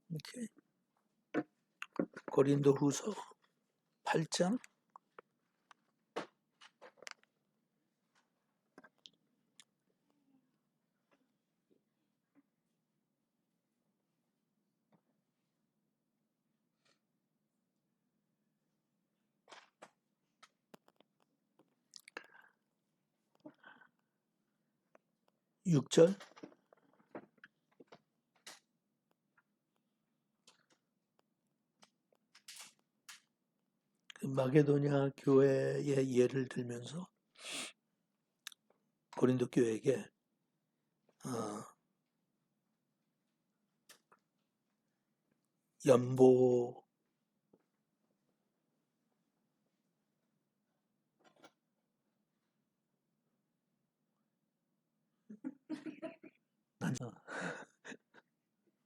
이렇게 고린도후서 8장 6절 그 마게도냐 교회의 예를 들면서 고린도 교회에게 연보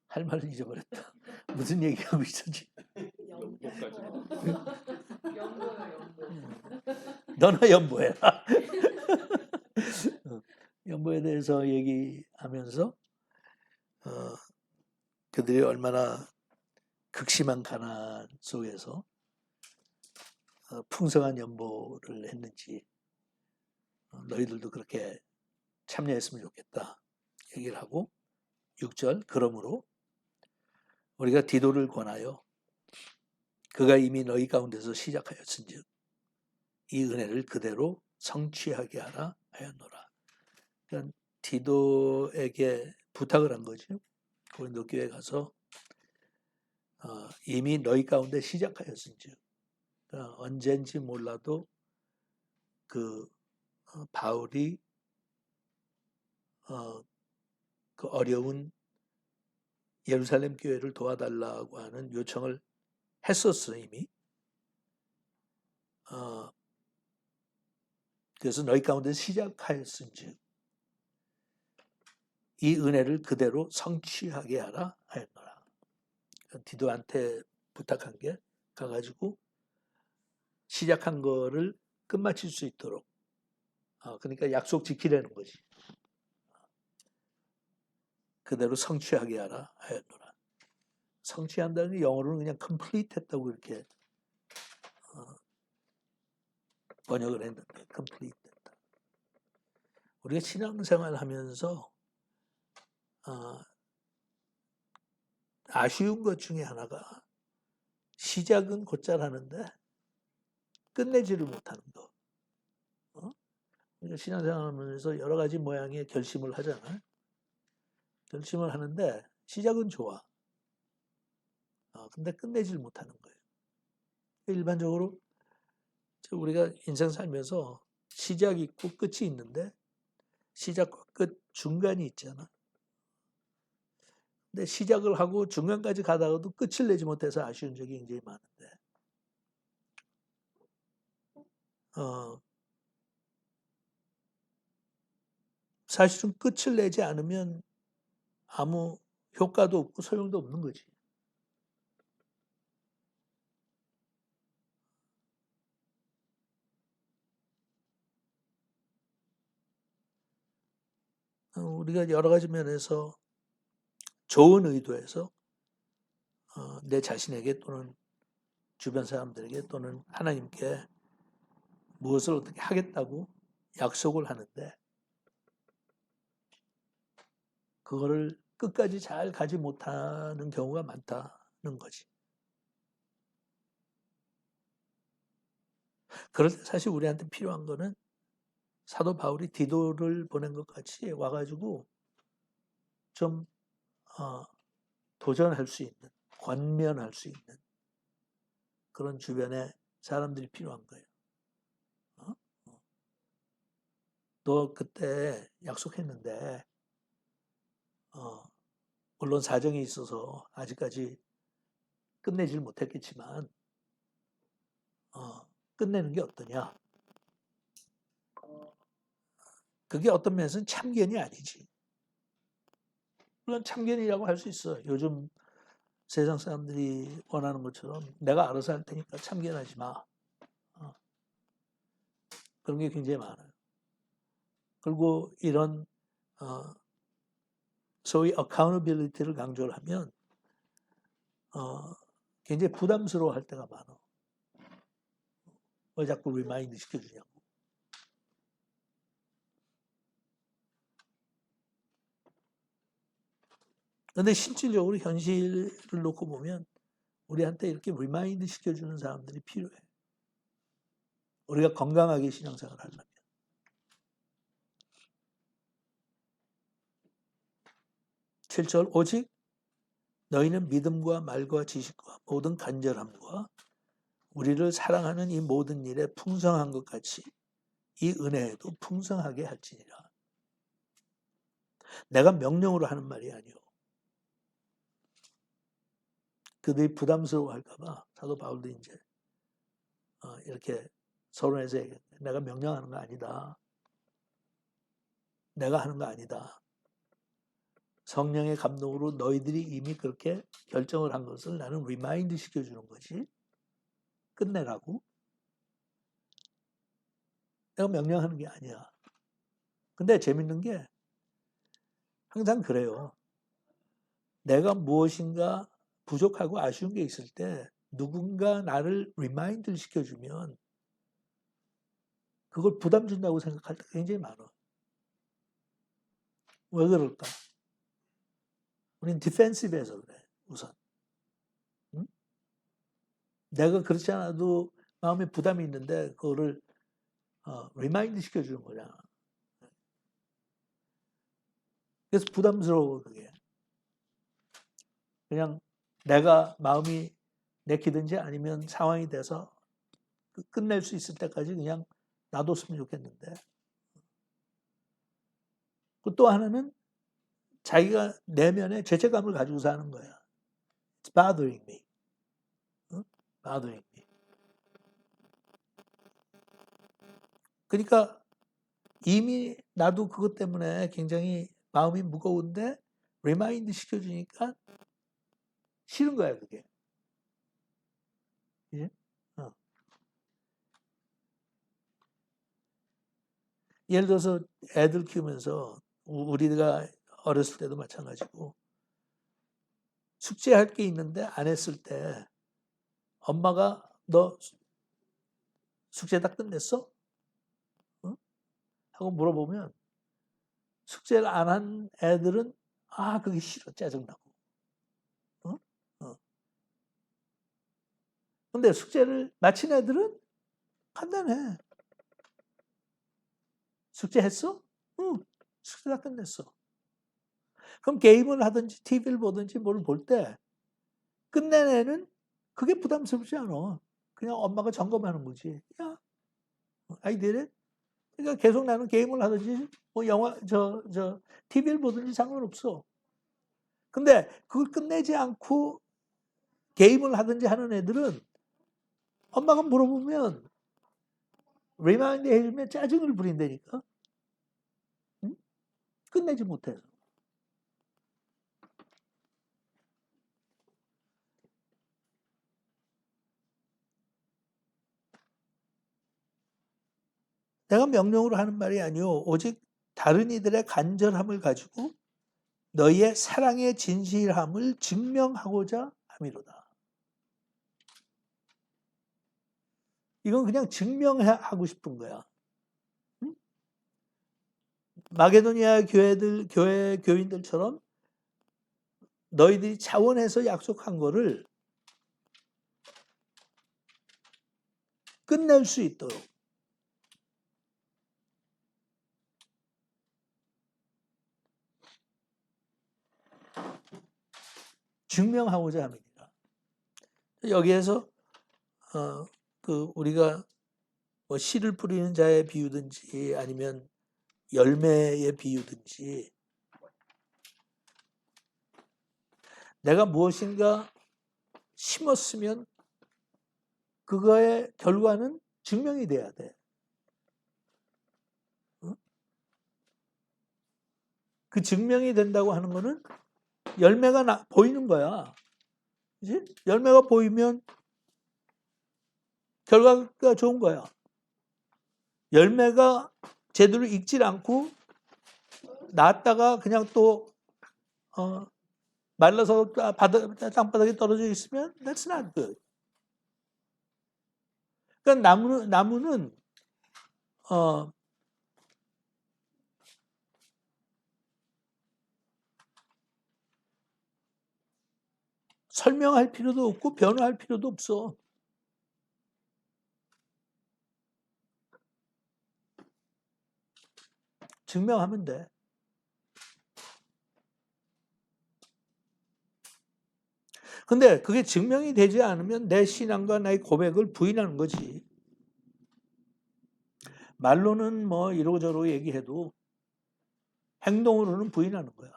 할 말을 잊어버렸다. 무슨 얘기하고 있었지? 연보까지. 연보요. 너나 연보해라. 연보에 대해서 얘기하면서 그들이 얼마나 극심한 가난 속에서 풍성한 연보를 했는지 너희들도 그렇게 참여했으면 좋겠다 얘기를 하고 6절 그러므로 우리가 디도를 권하여 그가 이미 너희 가운데서 시작하였은즉 이 은혜를 그대로 성취하게 하라 하였노라. 그러니까 디도에게 부탁을 한 거죠. 고린도 교회 가서 이미 너희 가운데 시작하였은즉 그러니까 언젠지 몰라도 그 바울이 그 어려운 예루살렘 교회를 도와달라고 하는 요청을 했었어 이미. 그래서 너희 가운데 시작하였은즉 이 은혜를 그대로 성취하게 하라 하였노라. 디도한테 부탁한 게 가가지고 시작한 거를 끝마칠 수 있도록 그러니까 약속 지키려는 거지. 그대로 성취하게 하라 하였노라. 성취한다는 게 영어로는 그냥 complete 했다고 이렇게 번역을 했는데 complete 했다. 우리가 신앙생활 하면서 아쉬운 것 중에 하나가 시작은 곧잘 하는데 끝내지를 못하는 것. 우리가 신앙생활 하면서 여러 가지 모양의 결심을 하잖아요. 결심을 하는데 시작은 좋아. 근데 끝내지를 못하는 거예요. 일반적으로 우리가 인생 살면서 시작이 있고 끝이 있는데 시작과 끝 중간이 있잖아. 근데 시작을 하고 중간까지 가다가도 끝을 내지 못해서 아쉬운 적이 굉장히 많은데 사실은 끝을 내지 않으면 아무 효과도 없고 소용도 없는 거지. 우리가 여러 가지 면에서 좋은 의도에서 내 자신에게 또는 주변 사람들에게 또는 하나님께 무엇을 어떻게 하겠다고 약속을 하는데 그거를 끝까지 잘 가지 못하는 경우가 많다는 거지. 그럴 때 사실 우리한테 필요한 거는 사도 바울이 디도를 보낸 것 같이 와가지고 좀 도전할 수 있는, 권면할 수 있는 그런 주변에 사람들이 필요한 거예요. 너 그때 약속했는데 물론 사정이 있어서 아직까지 끝내질 못했겠지만 끝내는 게 어떠냐? 그게 어떤 면에서는 참견이 아니지. 물론 참견이라고 할 수 있어. 요즘 세상 사람들이 원하는 것처럼 내가 알아서 할 테니까 참견하지 마. 그런 게 굉장히 많아요. 그리고 이런 소위 accountability를 강조를 하면 굉장히 부담스러워할 때가 많아. 왜 자꾸 리마인드 시켜주냐고. 근데 실질적으로 현실을 놓고 보면 우리한테 이렇게 리마인드 시켜주는 사람들이 필요해. 우리가 건강하게 신앙생활을 하려면. 7절 오직 너희는 믿음과 말과 지식과 모든 간절함과 우리를 사랑하는 이 모든 일에 풍성한 것 같이 이 은혜에도 풍성하게 할지니라. 내가 명령으로 하는 말이 아니오. 그들이 부담스러워할까 봐 사도 바울도 이제 이렇게 서론에서 내가 명령하는 거 아니다. 내가 하는 거 아니다. 성령의 감동으로 너희들이 이미 그렇게 결정을 한 것을 나는 리마인드 시켜주는 거지. 끝내라고. 내가 명령하는 게 아니야. 근데 재밌는 게 항상 그래요. 내가 무엇인가 부족하고 아쉬운 게 있을 때 누군가 나를 리마인드를 시켜주면 그걸 부담 준다고 생각할 때 굉장히 많아. 왜 그럴까? 우린 디펜시브해서 그래, 우선. 응? 내가 그렇지 않아도 마음에 부담이 있는데 그거를 리마인드 시켜주는 거잖아. 그래서 부담스러워, 그게. 그냥 내가 마음이 내키든지 아니면 상황이 돼서 끝낼 수 있을 때까지 그냥 놔뒀으면 좋겠는데. 또 하나는 자기가 내면에 죄책감을 가지고 사는 거야. It's bothering me. bothering me. 그러니까 이미 나도 그것 때문에 굉장히 마음이 무거운데 리마인드 시켜주니까 싫은 거야, 그게. 예? 예를 들어서 애들 키우면서 우리가 어렸을 때도 마찬가지고 숙제할 게 있는데 안 했을 때 엄마가 너 숙제 다 끝냈어? 응? 하고 물어보면 숙제를 안 한 애들은 그게 싫어, 짜증나고. 근데 숙제를 마친 애들은 간단해. 숙제했어? 응, 숙제 다 끝냈어. 그럼 게임을 하든지 TV를 보든지 뭘 볼 때 끝낸 애는 그게 부담스럽지 않아. 그냥 엄마가 점검하는 거지. 야, I did it. 그러니까 계속 나는 게임을 하든지 뭐 영화 TV를 보든지 상관없어. 근데 그걸 끝내지 않고 게임을 하든지 하는 애들은 엄마가 물어보면 리마인드 해주면 짜증을 부린다니까. 응? 끝내지 못해서. 내가 명령으로 하는 말이 아니오. 오직 다른 이들의 간절함을 가지고 너희의 사랑의 진실함을 증명하고자 함이로다. 이건 그냥 증명하고 싶은 거야. 응? 마게도니아 교인들처럼 너희들이 자원해서 약속한 거를 끝낼 수 있도록 증명하고자 합니다. 여기에서 우리가 뭐 씨를 뿌리는 자의 비유든지 아니면 열매의 비유든지 내가 무엇인가 심었으면 그거의 결과는 증명이 돼야 돼. 그 증명이 된다고 하는 거는 열매가 보이는 거야. 그치? 열매가 보이면 결과가 좋은 거야. 열매가 제대로 익질 않고 놨다가 그냥 또 말라서 땅바닥에 떨어져 있으면 that's not good. 그러니까 나무는 설명할 필요도 없고 변호할 필요도 없어. 증명하면 돼. 근데 그게 증명이 되지 않으면 내 신앙과 나의 고백을 부인하는 거지. 말로는 뭐 이러고저러고 얘기해도 행동으로는 부인하는 거야.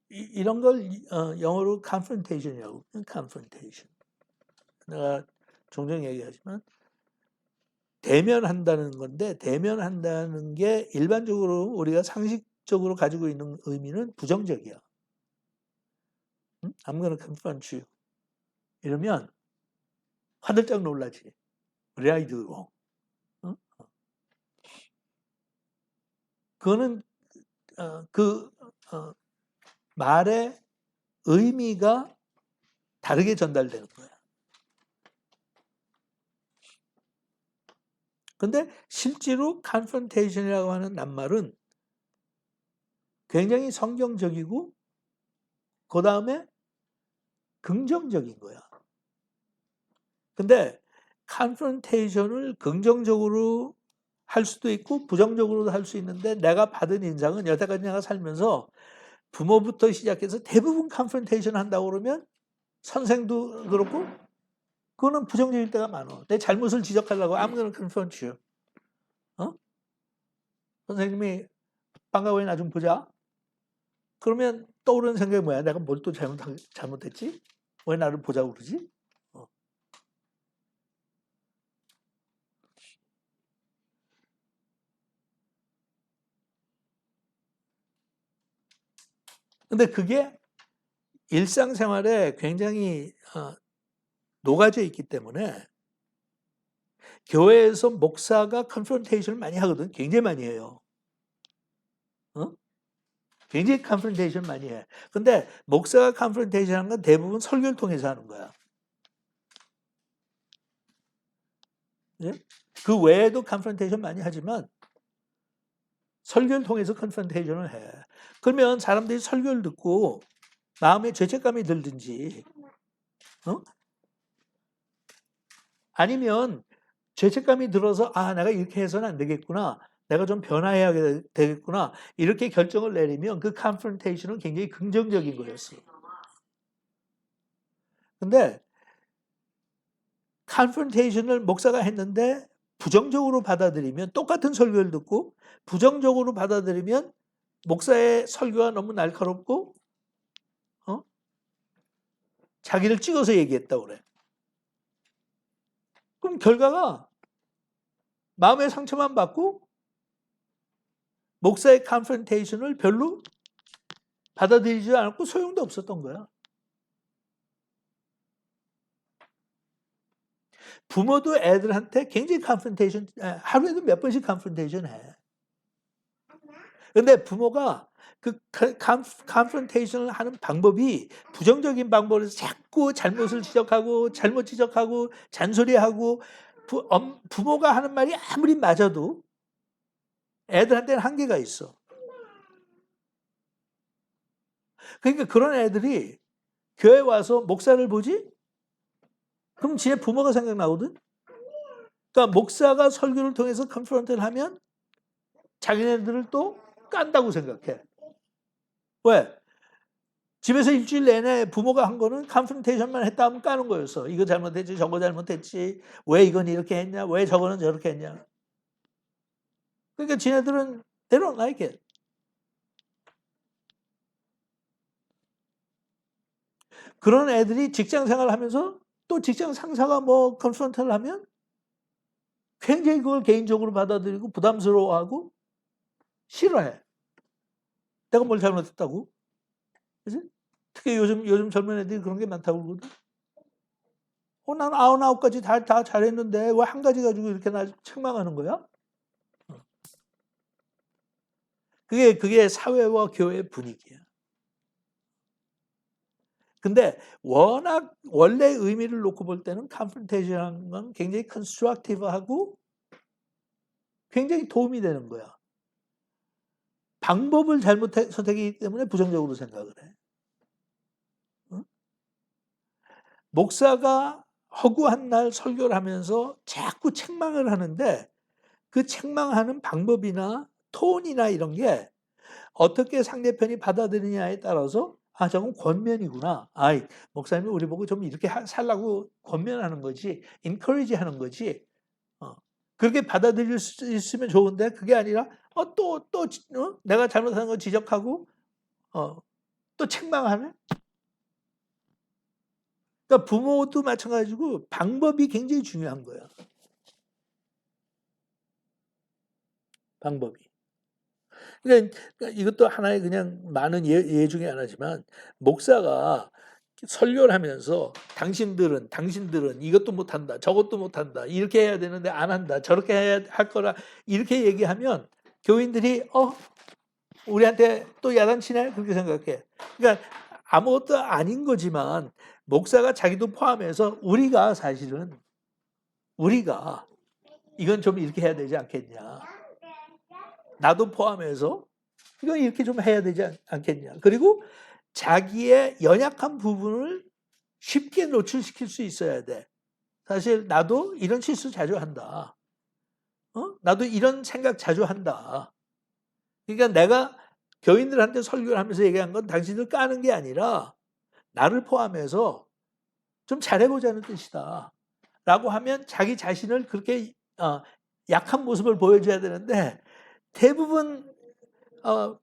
이런 걸 영어로 confrontation이라고. confrontation. 내가 종종 얘기하지만 대면한다는 건데 대면한다는 게 일반적으로 우리가 상식적으로 가지고 있는 의미는 부정적이야. I'm gonna confront you. 이러면 화들짝 놀라지. What did I do wrong? 그거는 말의 의미가 다르게 전달되는 거야. 근데 실제로 confrontation이라고 하는 낱말은 굉장히 성경적이고 그 다음에 긍정적인 거야. 근데 confrontation을 긍정적으로 할 수도 있고 부정적으로도 할 수 있는데 내가 받은 인상은 여태까지 내가 살면서 부모부터 시작해서 대부분 confrontation 한다고 그러면 선생도 그렇고 그거는 부정적일 때가 많아. 내 잘못을 지적하려고 I'm gonna confront you. 선생님이 방과후에 나 좀 보자. 그러면 떠오르는 생각이 뭐야? 내가 뭘 또 잘못했지? 왜 나를 보자고 그러지? 근데 그게 일상생활에 굉장히 녹아져 있기 때문에 교회에서 목사가 컨프런테이션을 많이 하거든. 굉장히 많이 해요. 굉장히 컨프런테이션 많이 해. 근데 목사가 컨프런테이션 하는 건 대부분 설교를 통해서 하는 거야. 예? 그 외에도 컨프런테이션 많이 하지만 설교를 통해서 컨프런테이션을 해. 그러면 사람들이 설교를 듣고 마음에 죄책감이 들든지 아니면 죄책감이 들어서 내가 이렇게 해서는 안 되겠구나. 내가 좀 변화해야 되겠구나. 이렇게 결정을 내리면 그 컨프런테이션은 굉장히 긍정적인 거였어. 근데 컨프런테이션을 목사가 했는데 부정적으로 받아들이면 똑같은 설교를 듣고 부정적으로 받아들이면 목사의 설교가 너무 날카롭고 자기를 찍어서 얘기했다고 그래. 그럼 결과가 마음의 상처만 받고 목사의 컨프런테이션을 별로 받아들이지 않았고 소용도 없었던 거야. 부모도 애들한테 굉장히 컨프런테이션, 하루에도 몇 번씩 컨프런테이션 해. 근데 부모가 그 컨프런테이션을 하는 방법이 부정적인 방법으로 자꾸 잘못을 지적하고 잘못 지적하고 잔소리하고 부모가 하는 말이 아무리 맞아도 애들한테는 한계가 있어. 그러니까 그런 애들이 교회 와서 목사를 보지? 그럼 지네 부모가 생각나거든? 그러니까 목사가 설교를 통해서 컨프런트를 하면 자기네들을 또 깐다고 생각해. 왜? 집에서 일주일 내내 부모가 한 거는 컨프런테이션만 했다 하면 까는 거였어. 이거 잘못했지, 저거 잘못했지. 왜 이건 이렇게 했냐? 왜 저거는 저렇게 했냐? 그러니까 지네들은 they don't like it. 그런 애들이 직장 생활하면서 또 직장 상사가 뭐 컨프런트를 하면 굉장히 그걸 개인적으로 받아들이고 부담스러워하고 싫어해. 내가 뭘 잘못했다고? 그지? 특히 요즘 젊은 애들이 그런 게 많다고 그러거든. 난 99가지 다 잘했는데 왜 한 가지 가지고 이렇게 나 책망하는 거야? 그게 사회와 교회의 분위기야. 근데 워낙 원래 의미를 놓고 볼 때는 컨프런테이션이라는 건 굉장히 컨스트럭티브하고 굉장히 도움이 되는 거야. 방법을 잘못 선택했기 때문에 부정적으로 생각을 해. 응? 목사가 허구한 날 설교를 하면서 자꾸 책망을 하는데 그 책망하는 방법이나 톤이나 이런 게 어떻게 상대편이 받아들이냐에 따라서 저건 권면이구나. 목사님이 우리 보고 좀 이렇게 살라고 권면하는 거지, 인커리지 하는 거지. 그렇게 받아들일 수 있으면 좋은데 그게 아니라 내가 잘못한 거 지적하고 또 책망하네. 그러니까 부모도 마찬가지고 방법이 굉장히 중요한 거야. 방법이. 그러니까 이것도 하나의 그냥 많은 예 중에 하나지만 목사가 설교를 하면서 당신들은 이것도 못한다, 저것도 못한다, 이렇게 해야 되는데 안 한다, 저렇게 해야 할 거라 이렇게 얘기하면 교인들이 우리한테 또 야단치네 그렇게 생각해. 그러니까 아무것도 아닌 거지만 목사가 자기도 포함해서 우리가 이건 좀 이렇게 해야 되지 않겠냐. 나도 포함해서 이건 이렇게 좀 해야 되지 않겠냐. 그리고 자기의 연약한 부분을 쉽게 노출시킬 수 있어야 돼. 사실 나도 이런 실수 자주 한다. 나도 이런 생각 자주 한다. 그러니까 내가 교인들한테 설교를 하면서 얘기한 건 당신들 까는 게 아니라 나를 포함해서 좀 잘해보자는 뜻이다. 라고 하면 자기 자신을 그렇게 약한 모습을 보여줘야 되는데 대부분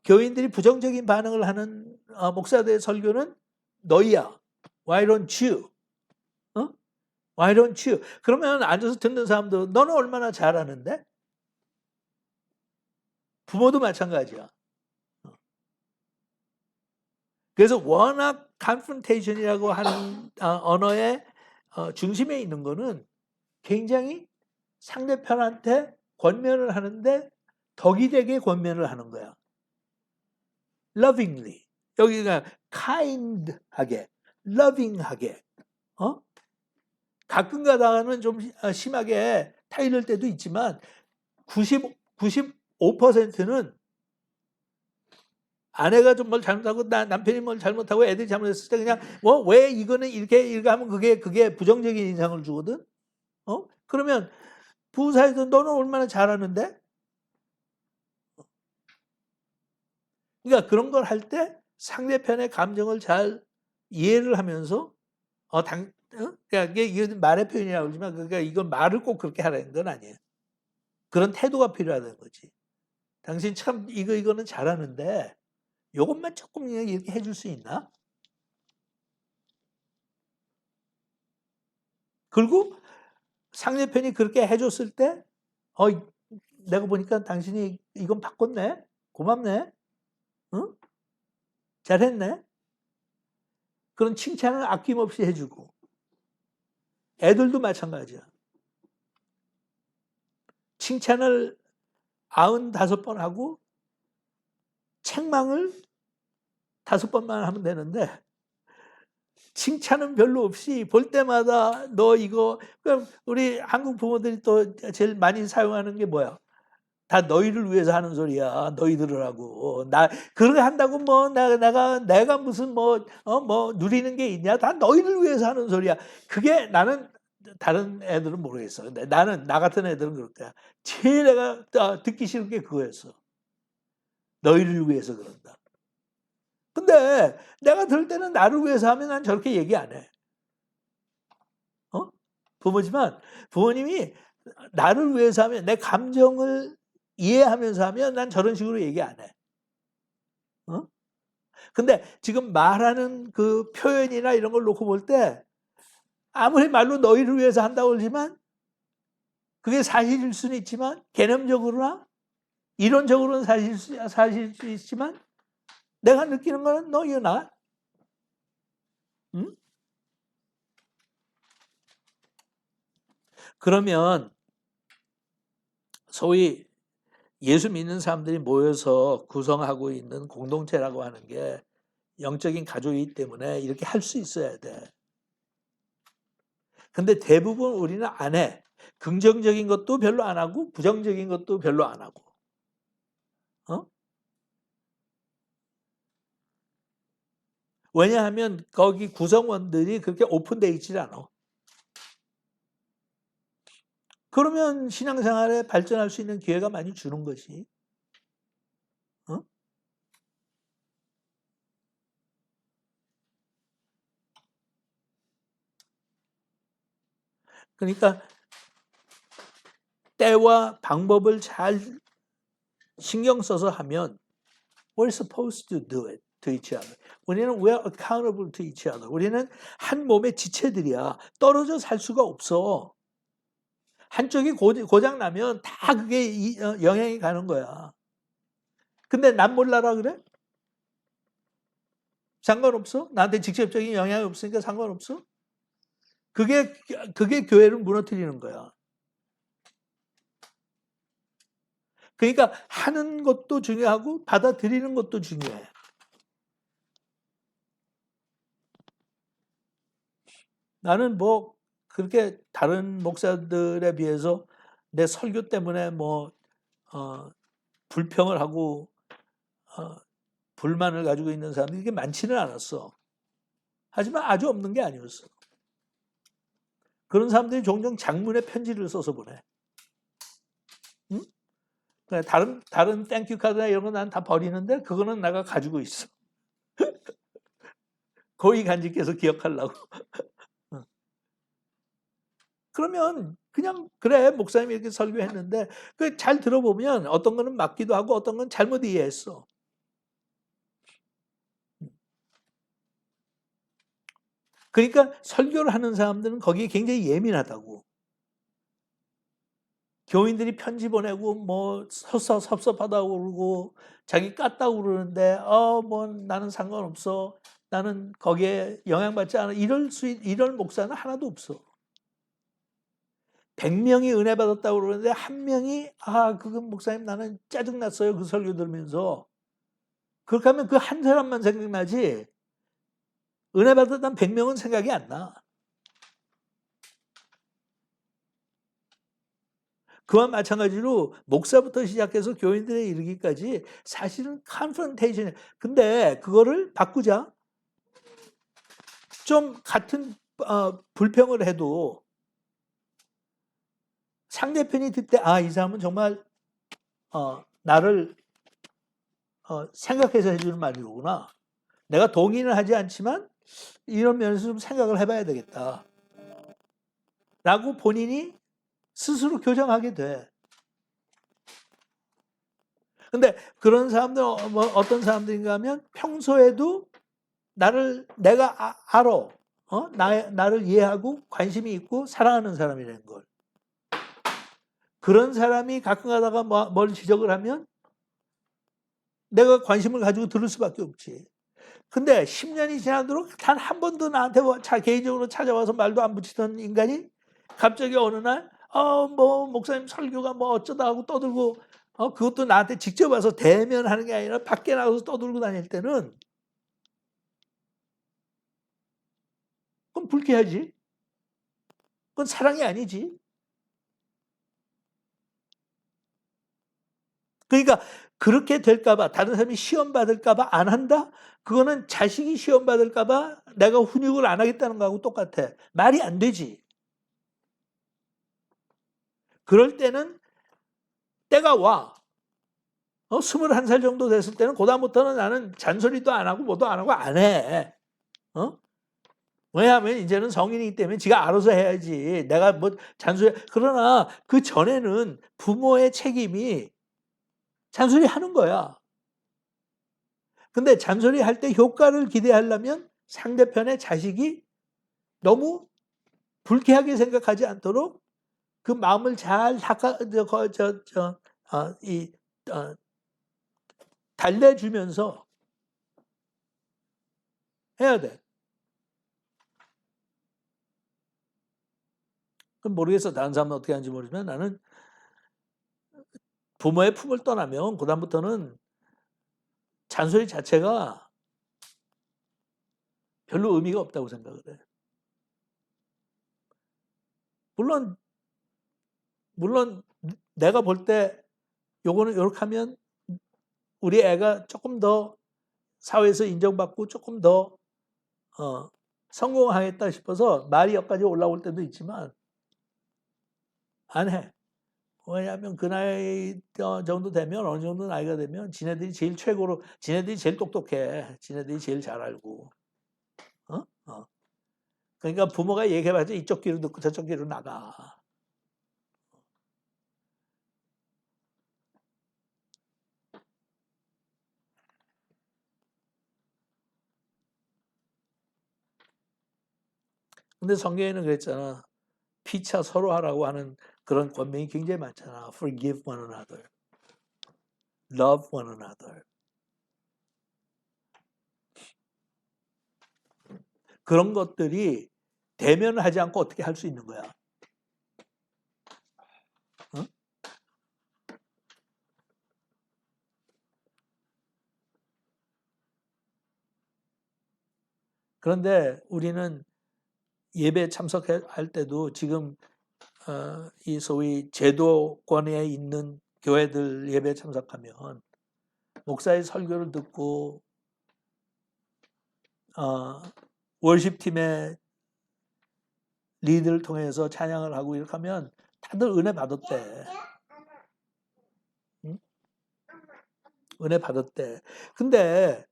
교인들이 부정적인 반응을 하는 목사들의 설교는 너희야. Why don't you? Why don't you? 그러면 앉아서 듣는 사람도 너는 얼마나 잘하는데? 부모도 마찬가지야. 그래서 워낙 confrontation이라고 하는 언어의 중심에 있는 거는 굉장히 상대편한테 권면을 하는데 덕이 되게 권면을 하는 거야. lovingly. 여기가 kind하게, loving하게. 가끔 가다가는 좀 심하게 타이를 때도 있지만 95%는 아내가 좀 뭘 잘못하고 남편이 뭘 잘못하고 애들이 잘못했을 때 그냥 왜 이거는 이렇게 하면 그게 부정적인 인상을 주거든. 그러면 부사에서 너는 얼마나 잘하는데? 그러니까 그런 걸 할 때 상대편의 감정을 잘 이해를 하면서 그러니까 이게 말의 표현이라고 그러지만 그러니까 이건 말을 꼭 그렇게 하라는 건 아니에요. 그런 태도가 필요하다는 거지. 당신 참 이거는 잘하는데 이것만 조금 이렇게 해줄 수 있나? 그리고 상대편이 그렇게 해줬을 때 내가 보니까 당신이 이건 바꿨네? 고맙네? 응? 잘했네? 그런 칭찬을 아낌없이 해주고 애들도 마찬가지야. 칭찬을 95번 하고 책망을 5번만 하면 되는데 칭찬은 별로 없이 볼 때마다 너 이거 그럼 우리 한국 부모들이 또 제일 많이 사용하는 게 뭐야? 다 너희를 위해서 하는 소리야. 너희들을 하고 나 그렇게 한다고 뭐 내가 무슨 뭐 누리는 게 있냐? 다 너희를 위해서 하는 소리야. 그게 나는 다른 애들은 모르겠어. 근데 나는 나 같은 애들은 그럴 거야. 제일 내가 듣기 싫은 게 그거였어. 너희를 위해서 그런다. 근데 내가 들을 때는 나를 위해서 하면 난 저렇게 얘기 안 해. 부모지만 부모님이 나를 위해서 하면 내 감정을 이해하면서 하면 난 저런 식으로 얘기 안 해. 근데 지금 말하는 그 표현이나 이런 걸 놓고 볼 때 아무리 말로 너희를 위해서 한다고 그러지만 그게 사실일 수는 있지만 개념적으로나 이론적으로는 사실일 수 있지만 내가 느끼는 거는 no, you're not. 응? 그러면 소위 예수 믿는 사람들이 모여서 구성하고 있는 공동체라고 하는 게 영적인 가족이기 때문에 이렇게 할 수 있어야 돼. 근데 대부분 우리는 안 해. 긍정적인 것도 별로 안 하고 부정적인 것도 별로 안 하고. 어? 왜냐하면 거기 구성원들이 그렇게 오픈되어 있질 않아. 그러면 신앙생활에 발전할 수 있는 기회가 많이 주는 것이. 어? 그러니까 때와 방법을 잘 신경 써서 하면 we're supposed to do it to each other. 우리는 we're accountable to each other. 우리는 한 몸의 지체들이야. 떨어져 살 수가 없어. 한쪽이 고장 나면 다 그게 영향이 가는 거야. 근데 난 몰라라 그래? 상관없어? 나한테 직접적인 영향이 없으니까 상관없어? 그게 교회를 무너뜨리는 거야. 그러니까 하는 것도 중요하고 받아들이는 것도 중요해. 나는 뭐 그렇게 다른 목사들에 비해서 내 설교 때문에 불평을 하고 불만을 가지고 있는 사람들이 그렇게 많지는 않았어. 하지만 아주 없는 게 아니었어. 그런 사람들이 종종 장문에 편지를 써서 보내. 응? 다른 땡큐 카드나 이런 거 난 다 버리는데 그거는 내가 가지고 있어. 고이 간직해서 기억하려고. 그러면 그냥 그래 목사님이 이렇게 설교했는데 그 잘 들어보면 어떤 거는 맞기도 하고 어떤 건 잘못 이해했어. 그러니까 설교를 하는 사람들은 거기에 굉장히 예민하다고. 교인들이 편지 보내고 뭐 섭섭하다고 그러고 자기 깠다고 그러는데 뭐 나는 상관없어. 나는 거기에 영향받지 않아. 이럴 목사는 하나도 없어. 100명이 은혜 받았다고 그러는데 한 명이 그건 목사님 나는 짜증났어요. 그 설교 들으면서. 그렇게 하면 그 한 사람만 생각나지 은혜 받았던 100명은 생각이 안 나. 그와 마찬가지로 목사부터 시작해서 교인들에 이르기까지 사실은 컨프런테이션. 근데 그거를 바꾸자. 좀 같은 불평을 해도 상대편이 듣때 이 사람은 정말 나를 생각해서 해주는 말이구나. 내가 동의는 하지 않지만 이런 면에서 좀 생각을 해봐야 되겠다. 라고 본인이 스스로 교정하게 돼. 근데 그런 사람들 어떤 사람들인가 하면 평소에도 내가 알아. 나를 이해하고 관심이 있고 사랑하는 사람이라는 걸. 그런 사람이 가끔 가다가 뭘 지적을 하면 내가 관심을 가지고 들을 수밖에 없지. 근데 10년이 지나도록 단 한 번도 나한테 개인적으로 찾아와서 말도 안 붙이던 인간이 갑자기 어느 날 목사님 설교가 뭐 어쩌다 하고 떠들고 그것도 나한테 직접 와서 대면하는 게 아니라 밖에 나가서 떠들고 다닐 때는 그건 불쾌하지. 그건 사랑이 아니지. 그러니까 그렇게 될까봐 다른 사람이 시험 받을까봐 안 한다? 그거는 자식이 시험 받을까봐 내가 훈육을 안 하겠다는 거하고 똑같아. 말이 안 되지. 그럴 때는 때가 와. 21살 정도 됐을 때는 그다음부터는 나는 잔소리도 안 하고 뭐도 안 하고 안 해. 왜냐하면 이제는 성인이기 때문에 지가 알아서 해야지. 내가 뭐 잔소리. 그러나 그 전에는 부모의 책임이 잔소리 하는 거야. 근데 잔소리 할 때 효과를 기대하려면 상대편의 자식이 너무 불쾌하게 생각하지 않도록 그 마음을 잘 달래주면서 해야 돼. 그건 모르겠어. 다른 사람은 어떻게 하는지 모르지만 나는 부모의 품을 떠나면 그다음부터는 잔소리 자체가 별로 의미가 없다고 생각을 해. 물론 내가 볼 때 요거는 요렇게 하면 우리 애가 조금 더 사회에서 인정받고 조금 더 성공하겠다 싶어서 말이 여기까지 올라올 때도 있지만 안 해. 왜냐하면 그 나이 정도 되면 어느 정도 나이가 되면 지네들이 제일 최고로 지네들이 제일 똑똑해. 지네들이 제일 잘 알고. 그러니까 부모가 얘기해봤자 이쪽 귀로 듣고 저쪽 귀로 나가. 근데 성경에는 그랬잖아. 피차 서로 하라고 하는 그런 권명이 굉장히 많잖아. Forgive one another. Love one another. 그런 것들이 대면을 하지 않고 어떻게 할 수 있는 거야. 어? 그런데 우리는 예배 참석할 때도 지금 이 소위 제도권에 있는 교회들 예배 참석하면 목사의 설교를 듣고 월십팀의 리드를 통해서 찬양을 하고 이렇게 하면 다들 은혜 받았대. 응? 은혜 받았대. 근데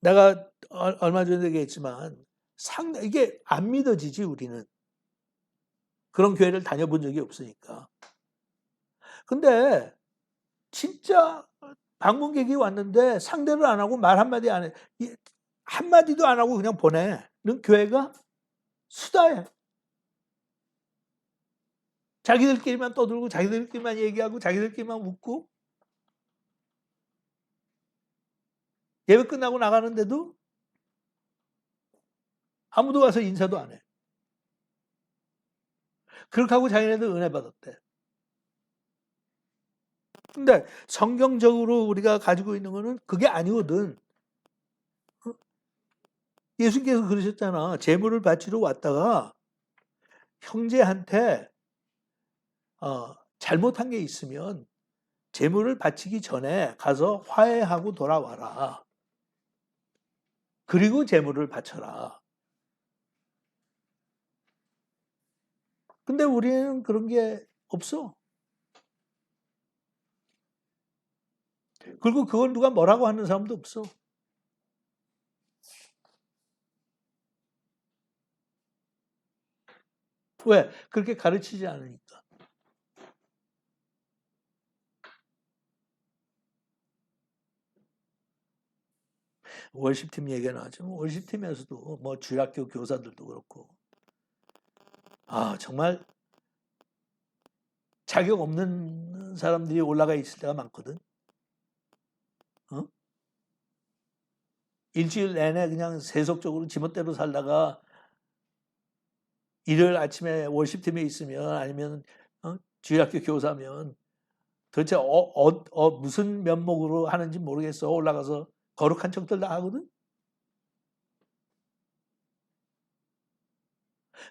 내가 얼마 전에 얘기했지만 이게 안 믿어지지 우리는. 그런 교회를 다녀본 적이 없으니까. 근데 진짜 방문객이 왔는데 상대를 안 하고 말 한마디 안 해. 한마디도 안 하고 그냥 보내는 교회가 수다해. 자기들끼리만 떠들고 자기들끼리만 얘기하고 자기들끼리만 웃고 예배 끝나고 나가는데도 아무도 와서 인사도 안 해. 그렇게 하고 자기네들 은혜 받았대. 근데 성경적으로 우리가 가지고 있는 거는 그게 아니거든. 예수님께서 그러셨잖아. 재물을 바치러 왔다가 형제한테 잘못한 게 있으면 재물을 바치기 전에 가서 화해하고 돌아와라. 그리고 재물을 바쳐라. 근데 우리는 그런 게 없어. 그리고 그걸 누가 뭐라고 하는 사람도 없어. 왜? 그렇게 가르치지 않으니까. 월십팀 얘기가 나왔죠. 월십팀에서도 뭐 주일학교 교사들도 그렇고 정말 자격 없는 사람들이 올라가 있을 때가 많거든. 일주일 내내 그냥 세속적으로 지멋대로 살다가 일요일 아침에 월십팀에 있으면 아니면 주일학교 교사면 도대체 무슨 면목으로 하는지 모르겠어. 올라가서 거룩한 척들 다 하거든.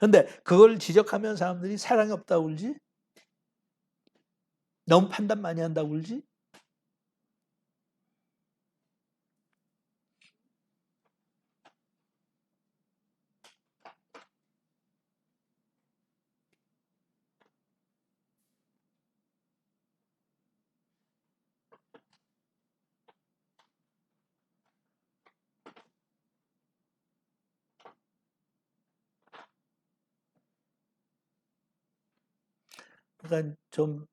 근데 그걸 지적하면 사람들이 사랑이 없다고 울지? 너무 판단 많이 한다고 울지? 그러니까 좀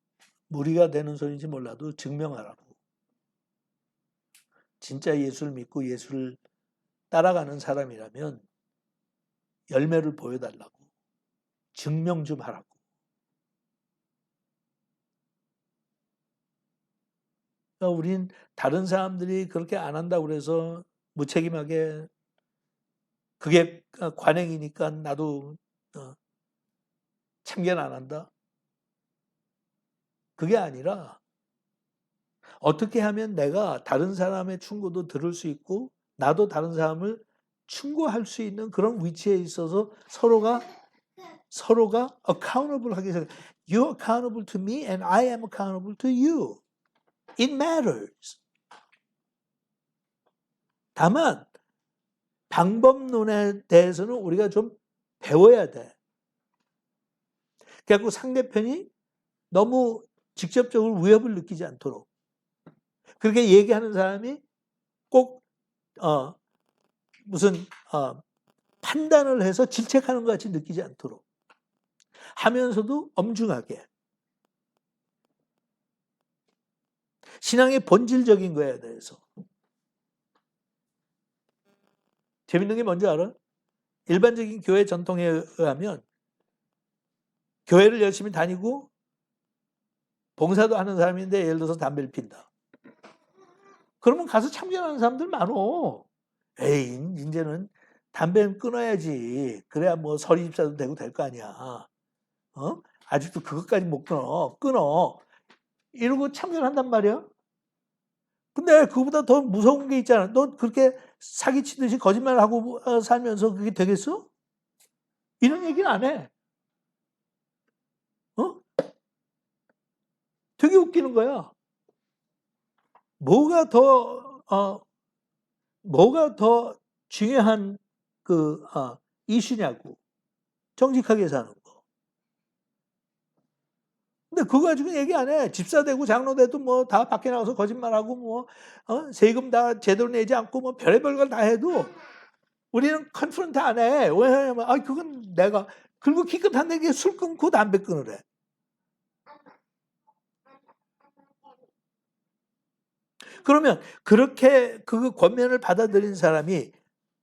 무리가 되는 소리인지 몰라도 증명하라고. 진짜 예수를 믿고 예수를 따라가는 사람이라면 열매를 보여달라고. 증명 좀 하라고. 그러니까 우린 다른 사람들이 그렇게 안 한다고 그래서 무책임하게 그게 관행이니까 나도 참견 안 한다. 그게 아니라 어떻게 하면 내가 다른 사람의 충고도 들을 수 있고 나도 다른 사람을 충고할 수 있는 그런 위치에 있어서 서로가 accountable 하게 생각. You're accountable to me and I am accountable to you. It matters. 다만 방법론에 대해서는 우리가 좀 배워야 돼. 그래갖고 상대편이 너무 직접적으로 위협을 느끼지 않도록 그렇게 얘기하는 사람이 꼭 무슨 판단을 해서 질책하는 것 같이 느끼지 않도록 하면서도 엄중하게 신앙의 본질적인 거에 대해서 재밌는 게 뭔지 알아? 일반적인 교회 전통에 의하면 교회를 열심히 다니고 봉사도 하는 사람인데 예를 들어서 담배를 핀다. 그러면 가서 참견하는 사람들 많어. 에이, 이제는 담배는 끊어야지. 그래야 뭐 서리집사도 되고 될 거 아니야. 아직도 그것까지 못 끊어. 이러고 참견한단 말이야. 근데 그보다 더 무서운 게 있잖아. 너 그렇게 사기치듯이 거짓말하고 살면서 그게 되겠어? 이런 얘기는 안 해. 되게 웃기는 거야. 뭐가 더 중요한 이슈냐고. 정직하게 사는 거. 근데 그거 가지고 얘기 안 해. 집사 되고 장로 돼도 뭐 다 밖에 나가서 거짓말하고 뭐 세금 다 제대로 내지 않고 뭐 별의별 걸 다 해도 우리는 컨프런트 안 해. 왜냐면 그건 내가 그리고 기껏한데 이게 술 끊고 담배 끊으래. 그러면 그렇게 그 권면을 받아들인 사람이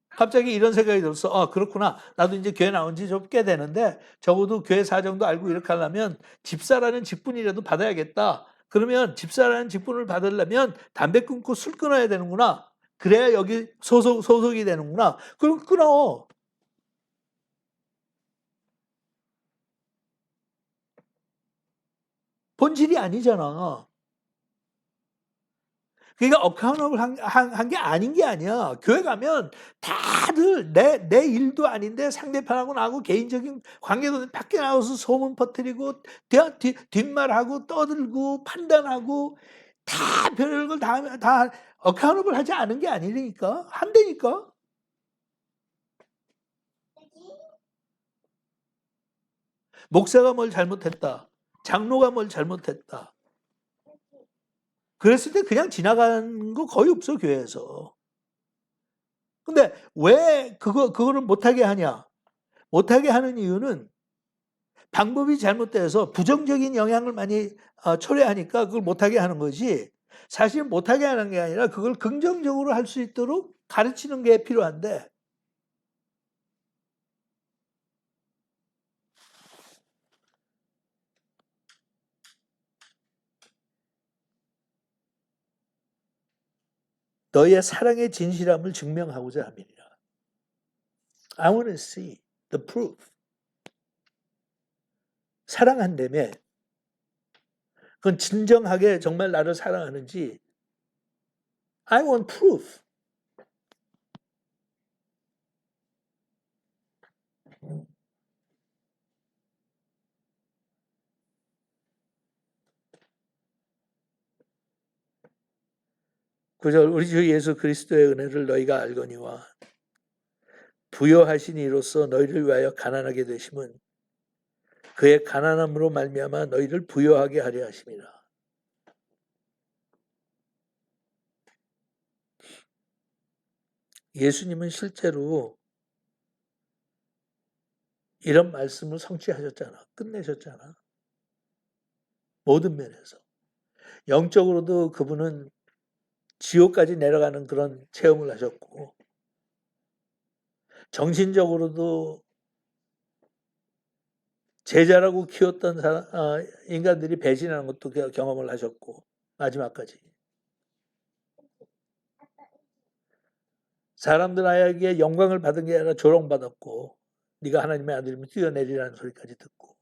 갑자기 이런 생각이 들었어. 그렇구나. 나도 이제 교회 나온 지 좀 꽤 되는데 적어도 교회 사정도 알고 이렇게 하려면 집사라는 직분이라도 받아야겠다. 그러면 집사라는 직분을 받으려면 담배 끊고 술 끊어야 되는구나. 그래야 여기 소속이 되는구나. 그럼 끊어. 본질이 아니잖아. 그러니까 어카운트able 한 게 아닌 게 아니야. 교회 가면 다들 내 일도 아닌데 상대편하고 나하고 개인적인 관계도 밖에 나가서 소문 퍼뜨리고 뒷말하고 떠들고 판단하고 다 별걸 다 어카운트able 하지 않은 게 아니니까 한다니까. 목사가 뭘 잘못했다. 장로가 뭘 잘못했다. 그랬을 때 그냥 지나가는 거 거의 없어 교회에서. 근데 왜 그거를 못하게 하냐? 못하게 하는 이유는 방법이 잘못돼서 부정적인 영향을 많이 초래하니까 그걸 못하게 하는 거지. 사실 못하게 하는 게 아니라 그걸 긍정적으로 할 수 있도록 가르치는 게 필요한데 너의 사랑의 진실함을 증명하고자 함이니라. I want to see the proof. 사랑한다며 그건 진정하게 정말 나를 사랑하는지 I want proof. 우리 주 예수 그리스도의 은혜를 너희가 알거니와 부여하신 이로써 너희를 위하여 가난하게 되심은 그의 가난함으로 말미암아 너희를 부여하게 하려 하심이라. 예수님은 실제로 이런 말씀을 성취하셨잖아. 끝내셨잖아. 모든 면에서. 영적으로도 그분은 지옥까지 내려가는 그런 체험을 하셨고 정신적으로도 제자라고 키웠던 인간들이 배신하는 것도 경험을 하셨고 마지막까지. 사람들 아에게 영광을 받은 게 아니라 조롱받았고 네가 하나님의 아들이면 뛰어내리라는 소리까지 듣고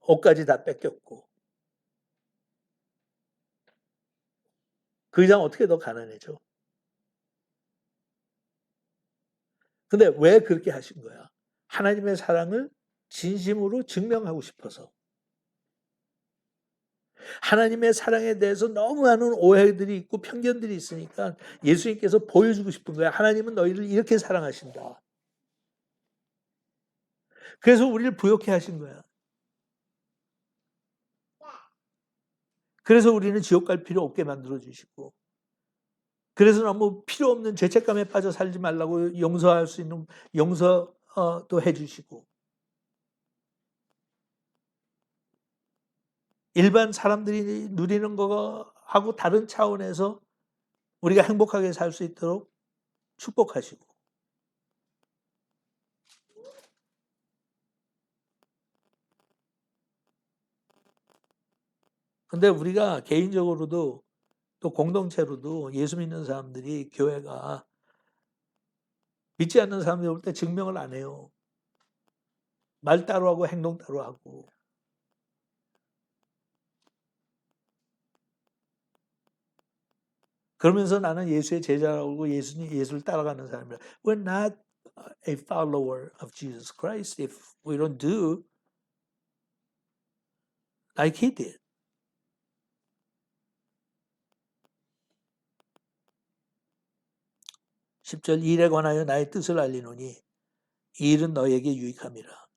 옷까지 다 뺏겼고 그 이상 어떻게 더 가난해져? 근데 왜 그렇게 하신 거야? 하나님의 사랑을 진심으로 증명하고 싶어서. 하나님의 사랑에 대해서 너무 많은 오해들이 있고 편견들이 있으니까 예수님께서 보여주고 싶은 거야. 하나님은 너희를 이렇게 사랑하신다. 그래서 우리를 부욕해 하신 거야. 그래서 우리는 지옥 갈 필요 없게 만들어 주시고, 그래서 너무 필요 없는 죄책감에 빠져 살지 말라고 용서할 수 있는 용서도 해주시고, 일반 사람들이 누리는 거하고 다른 차원에서 우리가 행복하게 살 수 있도록 축복하시고. 근데 우리가 개인적으로도 또 공동체로도 예수 믿는 사람들이 교회가 믿지 않는 사람들이 올 때 증명을 안 해요. 말 따로 하고 행동 따로 하고. 그러면서 나는 예수의 제자라고 예수를 따라가는 사람이라. We're not a follower of Jesus Christ if we don't do like he did. 10절 이 일에 관하여 나의 뜻을 알리노니 이 일은 너에게 유익함이라.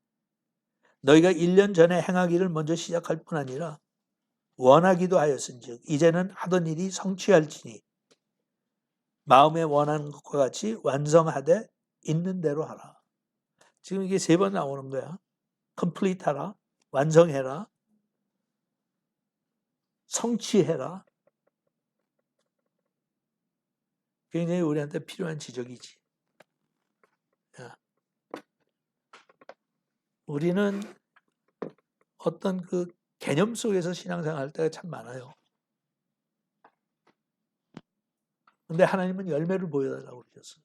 너희가 1년 전에 행하기를 먼저 시작할 뿐 아니라 원하기도 하였은즉 이제는 하던 일이 성취할지니 마음에 원하는 것과 같이 완성하되 있는 대로 하라. 지금 이게 3번 나오는 거야. complete 하라, 완성해라, 성취해라. 굉장히 우리한테 필요한 지적이지. 우리는 어떤 그 개념 속에서 신앙생활 할 때가 참 많아요. 근데 하나님은 열매를 보여달라고 그러셨어요.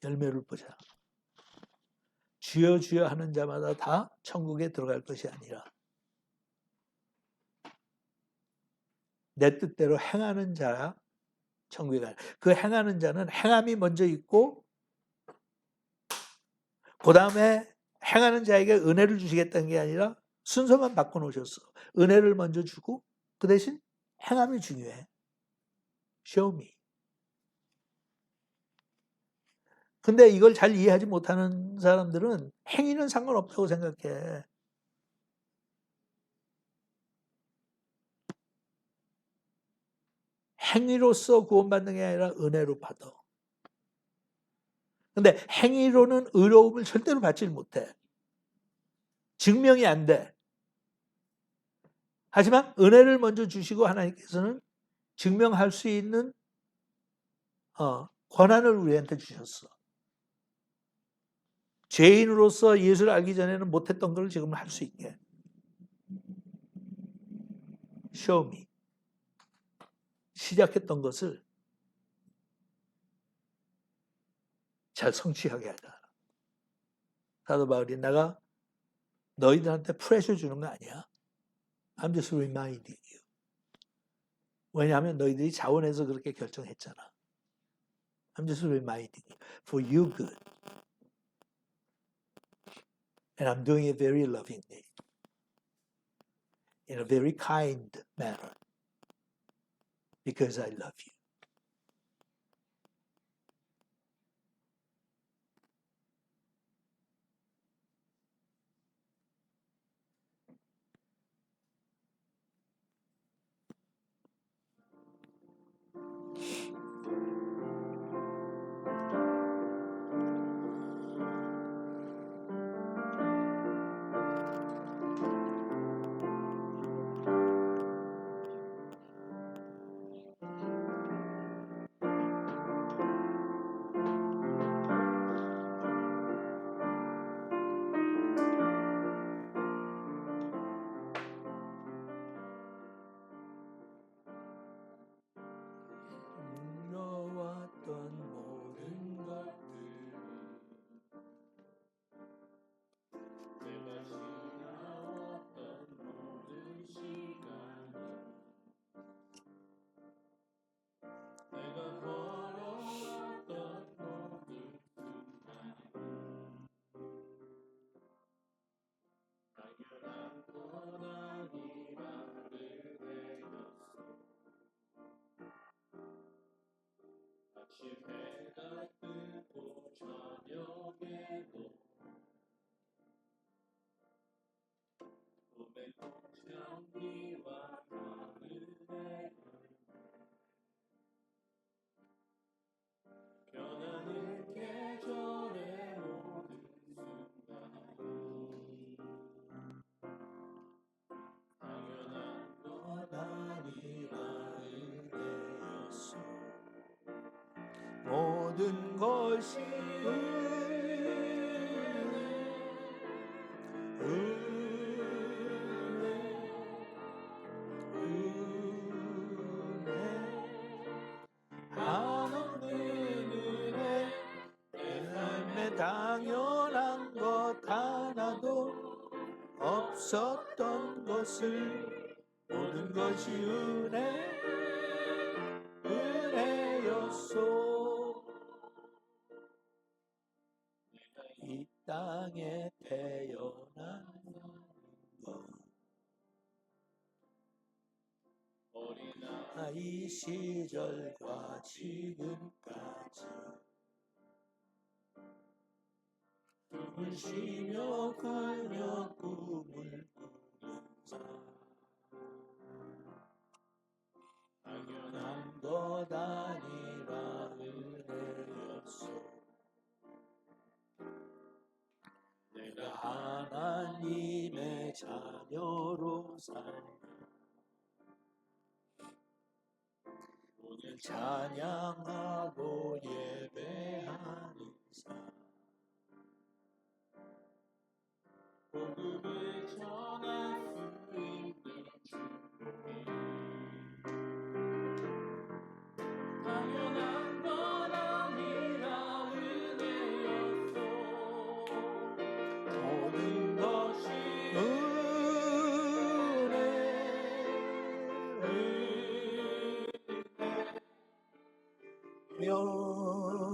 열매를 보자. 주여 주여 하는 자마다 다 천국에 들어갈 것이 아니라 내 뜻대로 행하는 자야 천국에 가요. 그 행하는 자는 행함이 먼저 있고 그 다음에 행하는 자에게 은혜를 주시겠다는 게 아니라 순서만 바꿔놓으셨어. 은혜를 먼저 주고 그 대신 행함이 중요해. Show me. 근데 이걸 잘 이해하지 못하는 사람들은 행위는 상관없다고 생각해. 행위로서 구원받는 게 아니라 은혜로 받아. 근데 행위로는 의로움을 절대로 받지 못해. 증명이 안 돼. 하지만 은혜를 먼저 주시고 하나님께서는 증명할 수 있는 권한을 우리한테 주셨어. 죄인으로서 예수를 알기 전에는 못했던 걸 지금 할 수 있게. Show me. 시작했던 것을 잘 성취하게 하자. 사도 바울이 내가 너희들한테 프레셔 주는 거 아니야. I'm just reminding you. 왜냐하면 너희들이 자원해서 그렇게 결정했잖아. I'm just reminding you. For your good. And I'm doing it very lovingly. In a very kind manner. Because I love you. 해가 뜨고 저녁에도 봄의 꽃향기와 가을의 변하는 계절의 모든 순간 당연한 것 아니라 은혜였소. 모든 것이 한없는 은혜, 내 삶에 당연한 것 하나도 없었던 것을 모든 것이 은혜였소. 이 땅에 태어난 것, 어린아이 시절과 지금까지 숨을 쉬며 그녀 꿈을 꾸면서 당연한 것 아니라 은혜였소. 내가 하나님의 자녀로 살며 오늘 찬양하고 예배하는 삶, 복음을 전할 수 있는 축복이 당연한 것 아니라 은혜였소. 모든 것이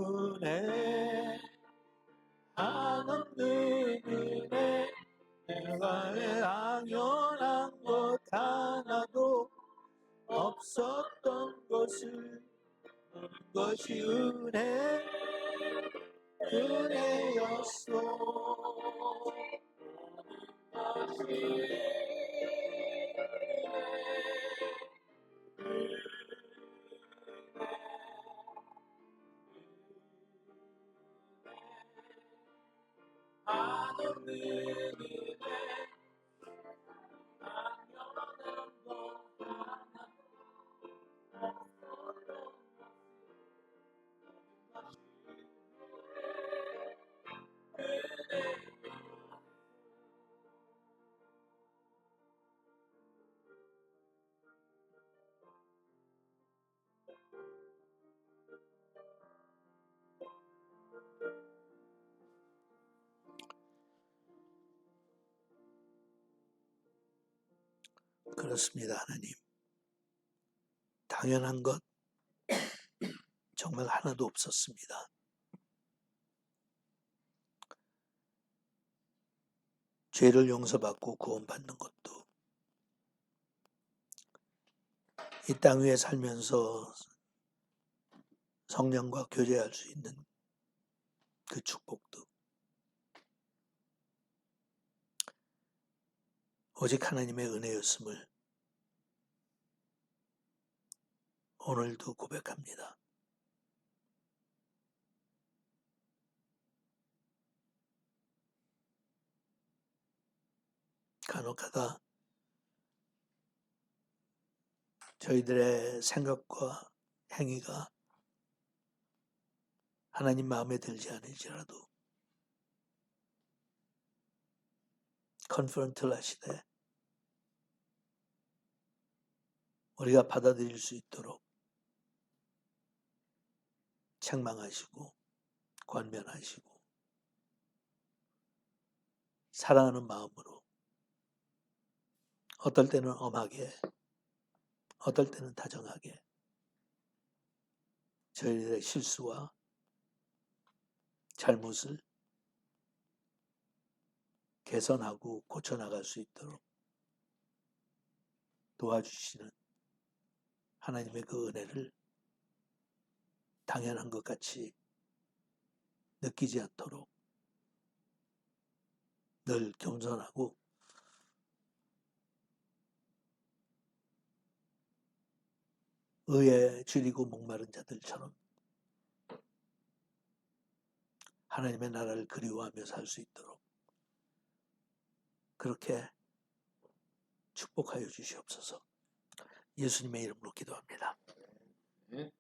은혜 한없는 은혜, 내가 당연한 것 하나도 없었던 것을 모든 것이 은혜였소. 모든 것이 한없는 은혜, 당연한 것 하나 없었던 그렇습니다. 하나님, 당연한 것 정말 하나도 없었습니다. 죄를 용서받고 구원받는 것도, 이 땅 위에 살면서 성령과 교제할 수 있는 그 축복도 오직 하나님의 은혜였음을 오늘도 고백합니다. 간혹가다 저희들의 생각과 행위가 하나님 마음에 들지 않을지라도 컨퍼런트를 하시되 우리가 받아들일 수 있도록 책망하시고 권면하시고 사랑하는 마음으로 어떨 때는 엄하게 어떨 때는 다정하게 저희들의 실수와 잘못을 개선하고 고쳐나갈 수 있도록 도와주시는 하나님의 그 은혜를 당연한 것 같이 느끼지 않도록 늘 겸손하고 의에 줄이고 목마른 자들처럼 하나님의 나라를 그리워하며 살 수 있도록 그렇게 축복하여 주시옵소서. 예수님의 이름으로 기도합니다. 네.